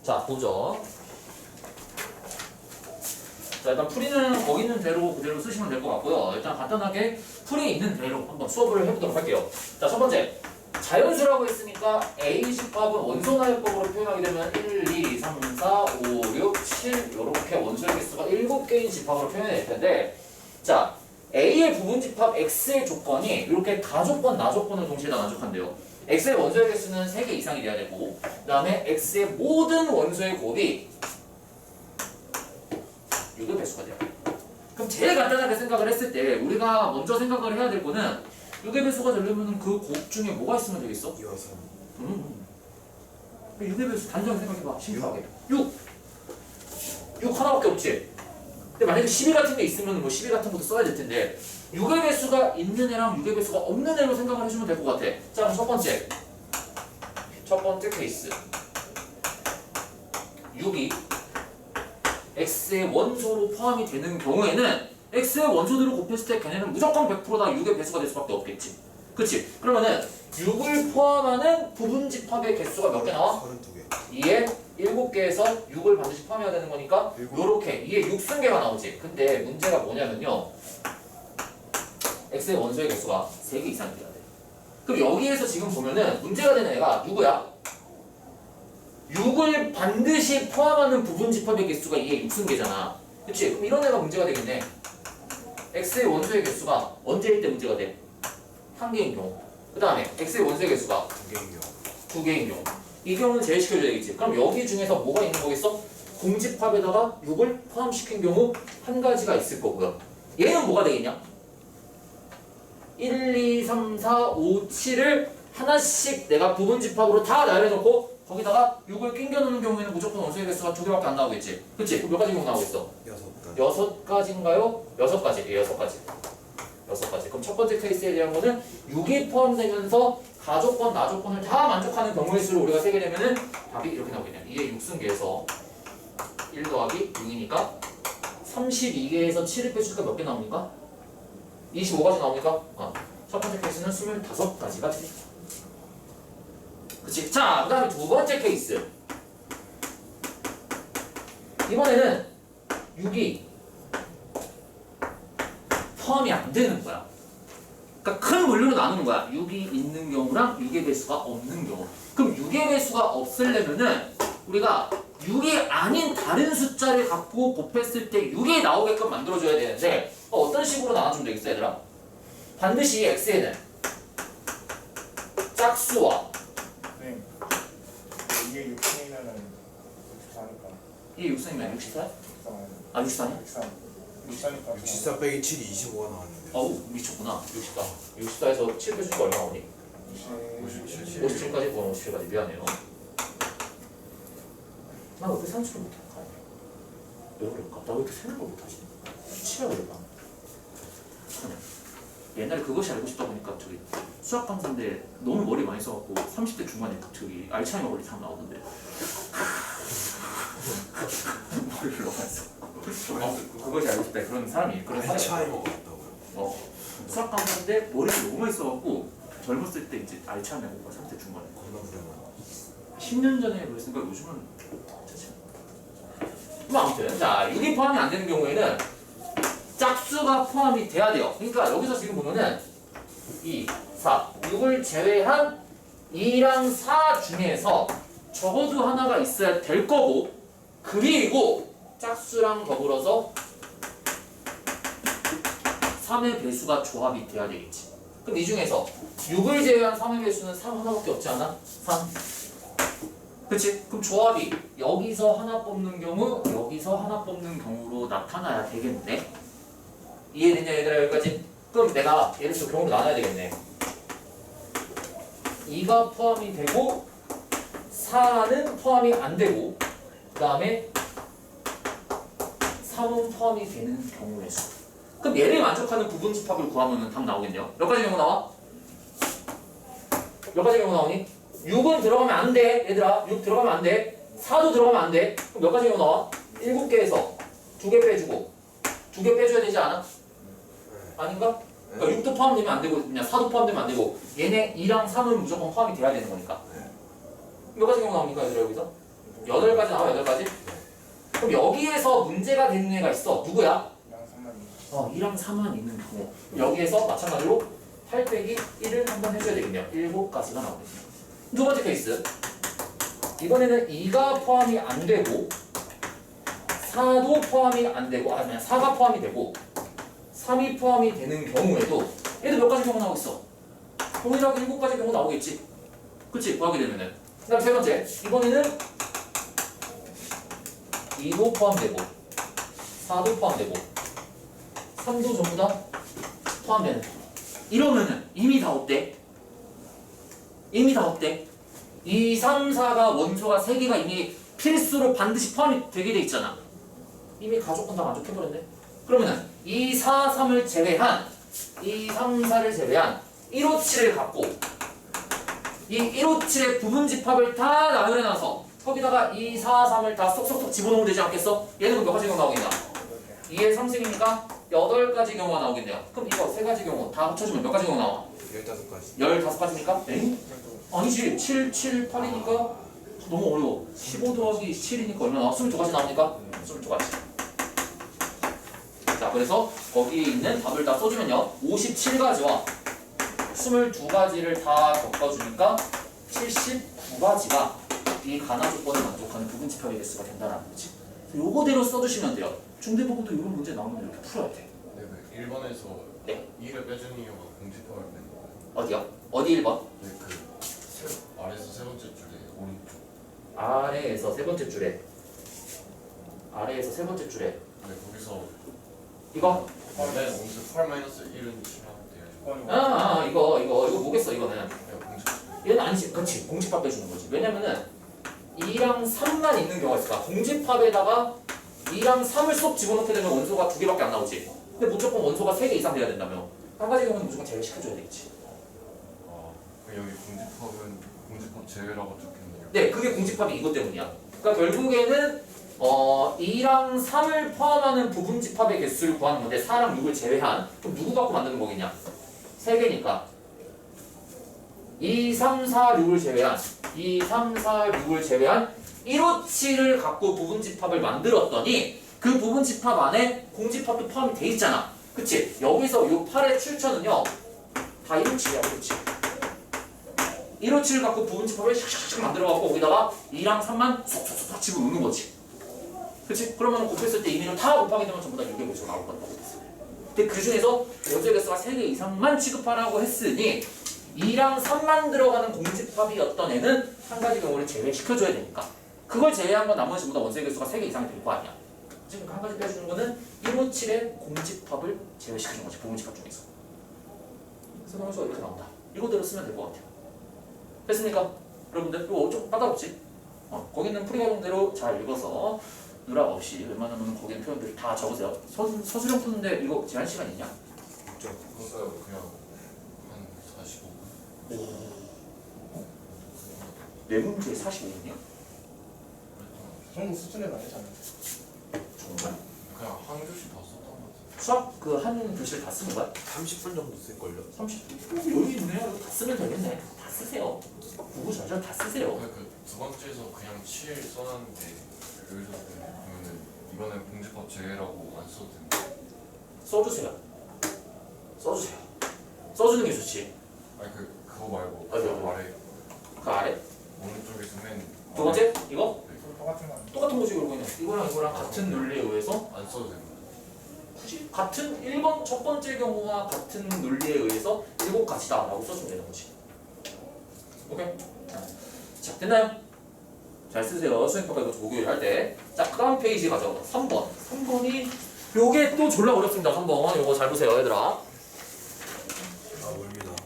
자, 보죠. 자, 일단 풀이는 거기 있는 대로 그대로 쓰시면 될 것 같고요. 일단 간단하게 풀이 있는 대로 한번 수업을 해보도록 할게요. 자, 첫 번째. 자연수라고 했으니까 A 집합은 원소나열법으로 표현하게 되면 1, 2, 3, 4, 5, 6, 7 이렇게 원소의 개수가 7개인 집합으로 표현이 될 텐데, 자, A의 부분 집합 X의 조건이 이렇게 가조건, 나조건을 동시에 다 만족한대요. X의 원소의 개수는 3개 이상이 돼야 되고, 그 다음에 X의 모든 원소의 곱이 6의 배수가 돼요. 그럼 제일 간단하게 생각을 했을 때 우리가 먼저 생각을 해야 될 거는 6의 배수가 되려면 그 곱 중에 뭐가 있으면 되겠어? 6의 배수 단순하게 생각해봐. 심플하게 6 하나밖에 없지. 근데 만약에 12 같은 게 있으면 뭐 12 같은 것도 써야 될 텐데 6의 배수가 있는 애랑 6의 배수가 없는 애로 생각을 해주면 될 것 같아. 자, 그럼 첫 번째 케이스 6이 X의 원소로 포함이 되는 경우에는 X의 원소들을 곱했을 때 걔네는 무조건 100%다 6의 배수가 될 수밖에 없겠지. 그치? 그러면은 6을 포함하는 부분 집합의 개수가 몇 개 나와? 32개. 2에 7개에서 6을 반드시 포함해야 되는 거니까 요렇게 2에 6승계가 나오지. 근데 문제가 뭐냐면요, X의 원소의 개수가 3개 이상이 돼야 돼. 그럼 여기에서 지금 보면은 문제가 되는 애가 누구야? 6을 반드시 포함하는 부분 집합의 개수가 2에 6승계잖아. 그치? 그럼 이런 애가 문제가 되겠네. X의 원소의 개수가 언제일 때 문제가 돼? 1개인 경우. 그 다음에 X의 원소의 개수가 2개인 경우. 이 경우는 제외시켜줘야 되겠지. 그럼 여기 중에서 뭐가 있는 거겠어? 공집합에다가 6을 포함시킨 경우 한 가지가 있을 거고요. 얘는 뭐가 되겠냐? 1, 2, 3, 4, 5, 7을 하나씩 내가 부분 집합으로 다 나열해놓고 거기다가 6을 낑겨놓는 경우에는 무조건 원소의 개수가 2개밖에 안 나오겠지. 그치? 그럼 몇 가지 경우 나오겠어? 6가지인가요? 6가지. 예, 6가지. 그럼 첫 번째 케이스에 대한 거는 6이 포함되면서 가조건, 나조건을 다 만족하는 경우의 수를 우리가 세게 되면은 답이 이렇게 나오겠네요. 2의 6승계에서 1 더하기 6이니까 32개에서 7을 빼주니까 몇 개 나옵니까? 25가지 나옵니까? 첫 번째 케이스는 25가지가 됩니다. 그치? 자, 그 다음에 두 번째 케이스. 이번에는 6이 포함이 안 되는 거야. 그러니까 큰 물류로 나누는 거야. 6이 있는 경우랑 6의 배수가 없는 경우. 그럼 6의 배수가 없으려면은 우리가 6이 아닌 다른 숫자를 갖고 곱했을 때 6이 나오게끔 만들어줘야 되는데 어떤 식으로 나눠주면 되겠어, 얘들아? 반드시 X에는 짝수와 이게 6승이면은 64니까. 이게 6승이면 64? 아, 64냐? 64니까. 64 빼기 7이 25가 나왔는데. 어우, 미쳤구나. 64. 64에서 7 빼주니까 얼마 나오니? 57까지? 57까지. 미안해요. 나 왜 이렇게 산수를 못해? 왜 그럴까? 나 왜 이렇게 생각을 못하지? 치가 그럴까? 옛날에 그것이 알고 싶다 보니까 저기 수학 강사인데 너무 머리 많이 써갖고 30대 중반에 저기 알츠하이머 머리 참 나오던데. 머리를 너무 많이 써. 그것이 알고 싶다 그런 사람이 그런 사람이. 알츠하이머 같다고요? 수학 강사인데 머리를 너무 많이 써갖고 젊었을 때 이제 알츠하이머가 30대 중반에. 겁나 부려나. 10년 전에 그랬으니까 요즘은 괜찮지. 그럼 아무튼 자 6이 포함이 안 되는 경우에는 짝수가 포함이 돼야 돼요. 그러니까 여기서 지금 보면은 2, 4, 6을 제외한 2랑 4 중에서 적어도 하나가 있어야 될 거고, 그리고 짝수랑 더불어서 3의 배수가 조합이 돼야 되겠지. 그럼 이 중에서 6을 제외한 3의 배수는 3 하나밖에 없지 않아? 3. 그치? 그럼 조합이 여기서 하나 뽑는 경우, 여기서 하나 뽑는 경우로 나타나야 되겠네. 이해됐냐 얘들아 여기까지? 그럼 내가 예를 들어 경우로 나눠야 되겠네. 2가 포함이 되고 4는 포함이 안 되고 그 다음에 3은 포함이 되는 경우의 수. 그럼 얘를 만족하는 부분 집합을 구하면 답 나오겠네요. 몇 가지 경우 나와? 몇 가지 경우 나오니? 6은 들어가면 안 돼. 얘들아 6 들어가면 안 돼. 4도 들어가면 안 돼. 그럼 몇 가지 경우 나와? 7개에서 2개 빼주고 2개 빼줘야 되지 않아? 아닌가? 그러니까 6도 포함되면 안 되고 그냥 4도 포함되면 안 되고 얘네 2랑 3은 무조건 포함이 돼야 되는 거니까. 몇 가지 경우 나옵니까 얘들아 여기서? 8가지 나와 8가지? 그럼 여기에서 문제가 되는 애가 있어. 누구야? 양 3만 2랑 4만 있는 경우. 여기에서 마찬가지로 8 빼기 1을 한번 해줘야 되겠네요. 7가지가 나오겠네요. 두 번째 케이스. 이번에는 2가 포함이 안 되고 4도 포함이 안 되고 그냥 4가 포함이 되고 3이 포함이 되는 경우에도 얘도 몇 가지 경우 나오겠어? 동일하게 7가지 경우 나오겠지? 그치? 구하게 되면은. 그 다음 세 번째. 이번에는 2도 포함되고 4도 포함되고 3도 전부 다 포함되는. 이러면은 이미 다 어때? 이미 다 어때? 2, 3, 4가 원소가 3개가 이미 필수로 반드시 포함이 되게 돼 있잖아. 이미 가족은 다 만족해버렸네. 그러면은 2, 4, 3을 제외한 2, 3, 4를 제외한 1, 5, 7을 갖고 이 1, 5, 7의 부분 집합을 다 나열해놔서 거기다가 2, 4, 3을 다 쏙쏙쏙 집어넣으면 되지 않겠어? 얘는 몇 가지 경우 나오겠냐? 2의 3승이니까 8가지 경우가 나오겠네요. 그럼 이거 3가지 경우 다 합쳐주면 몇 가지 경우 나와? 15가지. 15가지니까? 엥? 아니지. 7, 7, 8이니까 너무 어려워. 15 더하기 7이니까 얼마 나와? 22가지 나오니까? 22가지. 자, 그래서 거기에 있는 답을 다 써주면요. 57가지와 22가지를 다 섞어주니까 79가지가 이 가나 조건을 만족하는 부분 집합의 개수가 된다는 거지. 요거대로 써주시면 돼요. 중대부분도 이런 문제 나오면 이렇게 풀어야 돼. 네, 그 1번에서 네. 2를 빼주는 이유가 공집합을 빼는 거예요. 어디요? 어디 1번? 네, 아래에서 세 번째 줄에 오른쪽. 아래에서 세 번째 줄에. 아래에서 세 번째 줄에. 네, 거기서 이거? 네, 오른쪽 8 마이너스 1은 치면 돼요. 이거 뭐겠어 이거는. 네, 공집합. 얘는 아니지. 그치. 공집합 빼주는 거지. 왜냐면은 2랑 3만 있는 경우가 있을까? 공집합에다가 2랑 3을 쏙 집어넣게 되면 원소가 2개밖에 안 나오지. 근데 무조건 원소가 3개 이상 돼야 된다며. 한 가지 경우는 무조건 제외시켜줘야 되겠지. 여기 공집합은 공집합 제외라고 적혔네요. 네, 그게 공집합이 이것 때문이야. 그러니까 결국에는 2랑 3을 포함하는 부분 집합의 개수를 구하는 건데 4랑 6을 제외한. 그럼 누구 갖고 만드는 거겠냐? 3개니까 2, 3, 4, 6을 제외한 2, 3, 4, 6을 제외한 1, 5, 7을 갖고 부분 집합을 만들었더니 그 부분 집합 안에 공집합도 포함이 돼 있잖아. 그치? 여기서 요 8의 출처는요 다 1, 5, 7이야. 그렇지? 1, 5, 7을 갖고 부분 집합을 샥샥샥 만들어갖고 거기다가 2랑 3만 쏙쏙쏙 집어넣는 거지. 그치? 그러면 곱했을 때 임의로 다 곱하게 되면 전부 다 6의 개수가 나올 거라고 했어. 근데 그 중에서 원소의 개수가 3개 이상만 취급하라고 했으니 2랑 3만 들어가는 공집합이었던 애는 한 가지 경우를 제외시켜줘야 되니까 그걸 제외한 건 나머지 전부 다 원소의 개수가 3개 이상이 될 거 아니야. 지금 한 가지 빼주는 거는 1, 5, 7의 공집합을 제외시켜준 거지. 부분 집합 중에서. 그래서 원소가 이렇게 나온다. 이거대로 쓰면 될 것 같아요. 됐습니까? 여러분들 이거 좀 까다롭지? 거기 있는 풀이과정대로 잘 읽어서 누락 없이 웬만하면 거기 있는 표현들을 다 적으세요. 서술형 푸는데 이거 제한 시간 있냐? 있죠. 그거요 그냥 한 45분. 네 문제에 45분이야? 그 정도 수준은 아니잖아요. 정말? 그냥 한 교시 다 썼던 것 같아요. 수학 그 한 교실 다 쓰는 거야? 30분 정도 쓸걸요? 30분? 여유 있네. 다 쓰면 되겠네. 다 쓰세요. 구구 절절 다 쓰세요. 두 번째에서 그냥 7 써놨는데 여기서 보면은 이거는 공집합 제외라고 안 써도 됩니다. 써주세요. 써주세요. 써주는 게 좋지. 아니 그거 말고 어디, 그 어디? 아래 그 아래? 오른쪽에서 맨 두 번째? 이거? 똑같은 거 아니에요? 똑같은 거지 결국에는. 이거랑 같은 논리에 의해서 안 써도 됩니다. 굳이 같은 1번 첫 번째 경우와 같은 논리에 의해서 7가지다 라고 써주면 되는 거지. 오케이? 자, 됐나요? 잘 쓰세요. 수행평가 이거 목요일 할 때. 자, 그 다음 페이지 가죠. 3번. 3번이 요게 또 졸라 어렵습니다. 3번. 요거 잘 보세요, 얘들아.